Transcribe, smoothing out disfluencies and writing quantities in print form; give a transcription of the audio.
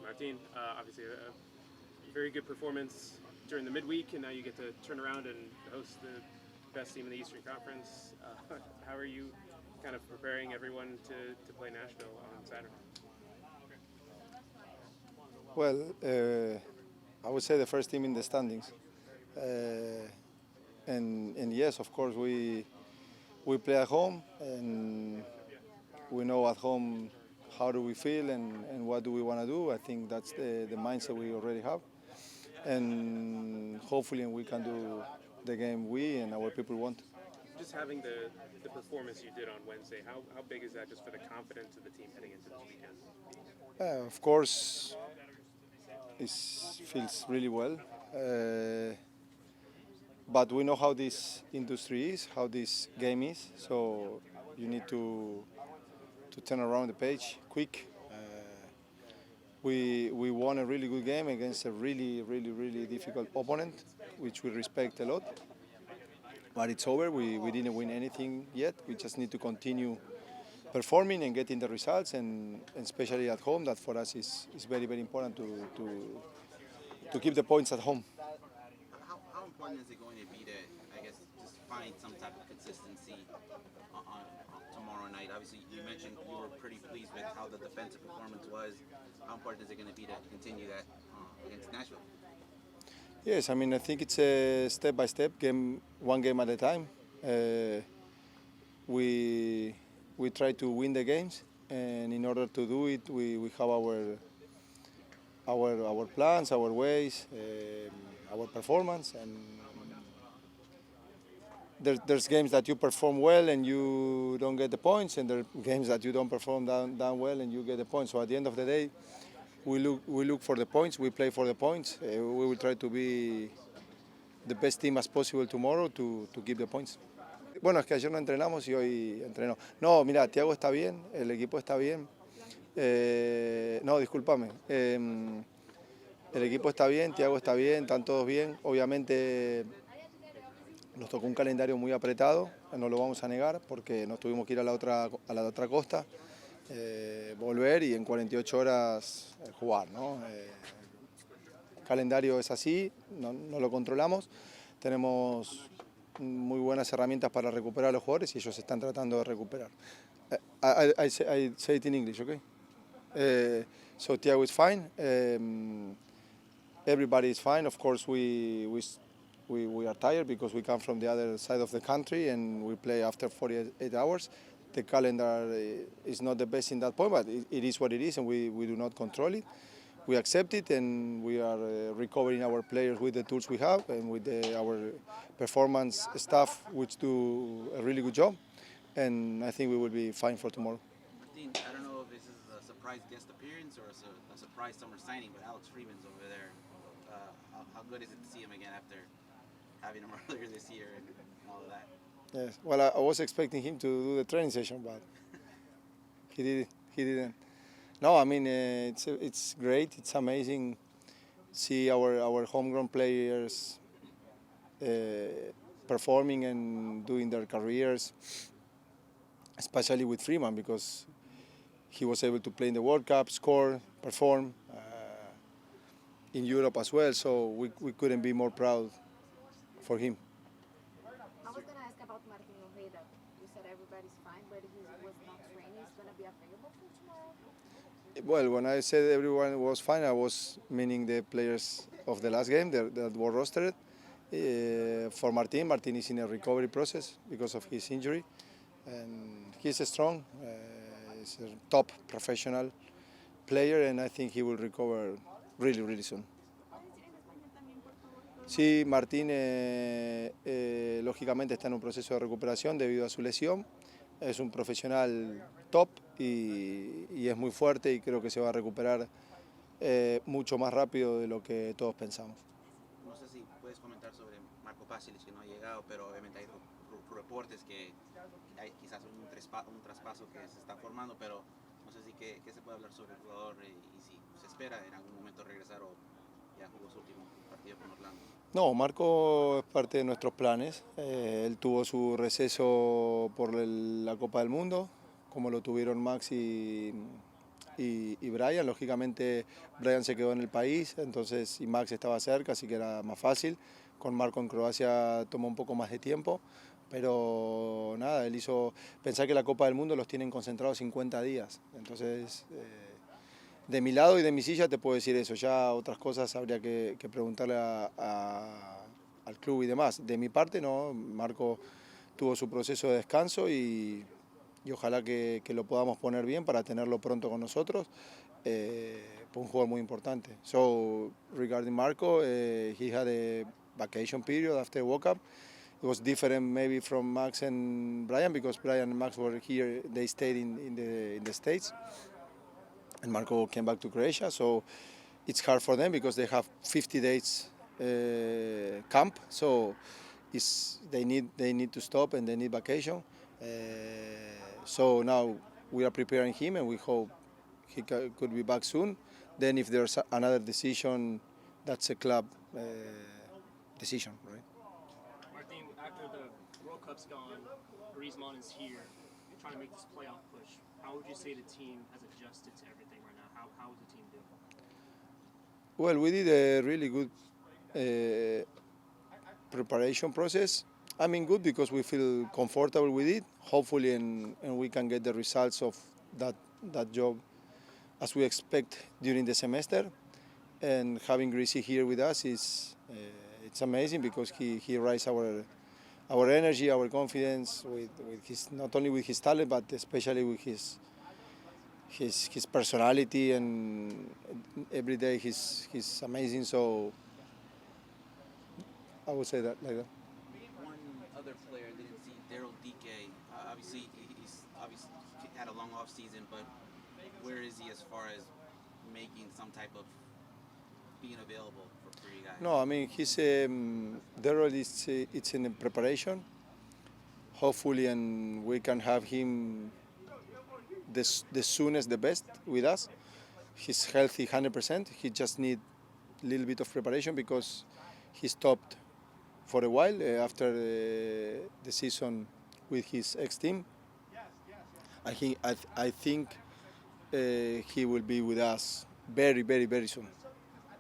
Martín, obviously a very good performance during the midweek, and now you get to turn around and host the best team in the Eastern Conference. How are you kind of preparing everyone to play Nashville on Saturday? Well, I would say the first team in the standings. And yes, of course, we play at home, and we know at home how do we feel and what do we want to do. I think that's the mindset we already have. And hopefully we can do the game we and our people want. Just having the performance you did on Wednesday, how big is that just for the confidence of the team heading into this weekend? Of course, it feels really well. But we know how this industry is, how this game is. So you need to turn around the page quick. We won a really good game against a really difficult opponent, which we respect a lot. But it's over. We didn't win anything yet. We just need to continue performing and getting the results, and especially at home. That for us is very important to keep the points at home. How important is it going to be to, I guess, just find some type of consistency on tomorrow night? Obviously, you mentioned you were pretty pleased with how the defensive performance was. How important is it going to be to continue that against Nashville? Yes, I mean, I think it's a step-by-step game, one game at a time. We try to win the games, and in order to do it, we have our plans, our ways, our performance, and there's games that you perform well and you don't get the points, and there are games that you don't perform down well and you get the points. So at the end of the day, we look for the points, we play for the points. We will try to be the best team as possible tomorrow to keep the points. Bueno, es que ayer no entrenamos y hoy entrenó. No, mira, Thiago está bien, el equipo está bien. No, discúlpame. El equipo está bien, Thiago está bien, están todos bien. Obviamente nos tocó un calendario muy apretado, no lo vamos a negar, porque nos tuvimos que ir a la otra costa, volver y en 48 horas jugar, ¿no? El calendario es así, no lo controlamos. Tenemos muy buenas herramientas para recuperar a los jugadores y ellos están tratando de recuperar. I say it in English, okay? So Thiago is fine. Everybody is fine. Of course, we are tired because we come from the other side of the country and we play after 48 hours. The calendar is not the best in that point, but it is what it is, and we do not control it. We accept it, and we are recovering our players with the tools we have and with our performance staff, which do a really good job. And I think we will be fine for tomorrow. Martin, I don't know if this is a surprise guest appearance or a surprise summer signing, but Alex Freeman's over there. How good is it to see him again after having him earlier this year and all of that? Yes. Well, I was expecting him to do the training session, but he didn't. No, I mean, it's great. It's amazing see our homegrown players performing and doing their careers, especially with Freeman, because he was able to play in the World Cup, score, perform in Europe as well. So we couldn't be more proud for him. I was going to ask about Martin Ojeda. You said everybody's fine, but he was not training. He's going to be available for tomorrow? Well, when I said everyone was fine, I was meaning the players of the last game that were rostered. For Martin is in a recovery process because of his injury, and he's strong. He's a top professional player, and I think he will recover really soon. Sí, Martín lógicamente está en un proceso de recuperación debido a su lesión. Es un profesional top y es muy fuerte y creo que se va a recuperar mucho más rápido de lo que todos pensamos. No sé si puedes comentar sobre Marco Pasilic, que no ha llegado, pero obviamente hay reportes que hay quizás un traspaso que se está formando, pero no sé si qué se puede hablar sobre el jugador y si se espera en algún momento regresar o ya jugó su último partido con Orlando. No, Marco es parte de nuestros planes. Él tuvo su receso por la Copa del Mundo, como lo tuvieron Max y y Brian. Lógicamente Brian se quedó en el país, entonces y Max estaba cerca, así que era más fácil. Con Marco en Croacia tomó un poco más de tiempo, pero nada, él hizo pensar que la Copa del Mundo los tienen concentrados 50 días. Entonces, de mi lado y de mi silla te puedo decir eso. Ya otras cosas habría que preguntarle al club y demás. De mi parte, no, Marco tuvo su proceso de descanso y ojalá que lo podamos poner bien para tenerlo pronto con nosotros. Fue un jugador muy importante. So, regarding Marco, he had a vacation period after World Cup. It was different maybe from Max and Brian because Brian and Max were here. They stayed in the States, and Marco came back to Croatia. So it's hard for them because they have 50 days camp. So they need to stop and they need vacation. So now we are preparing him, and we hope he could be back soon. Then if there's another decision, that's a club decision, right? Martín, after the World Cup's gone, Griezmann is here, trying to make this playoff push. How would you say the team has adjusted to everything right now? How is the team doing? Well, we did a really good preparation process. I mean, good because we feel comfortable with it, hopefully, and we can get the results of that job as we expect during the semester. And having Greasy here with us is it's amazing because he raises our energy, our confidence with his not only with his talent but especially with his personality, and every day he's amazing. So I would say that like that. One other player I didn't see, Daryl DK. Obviously, he's obviously had a long off season, but where is he as far as making some type of being available for you guys? No, I mean he's Daryl is it's in preparation. Hopefully, and we can have him the soonest, the best with us. He's healthy 100%. He just need a little bit of preparation because he stopped for a while after the season with his ex-team. I think he will be with us very, very, very soon.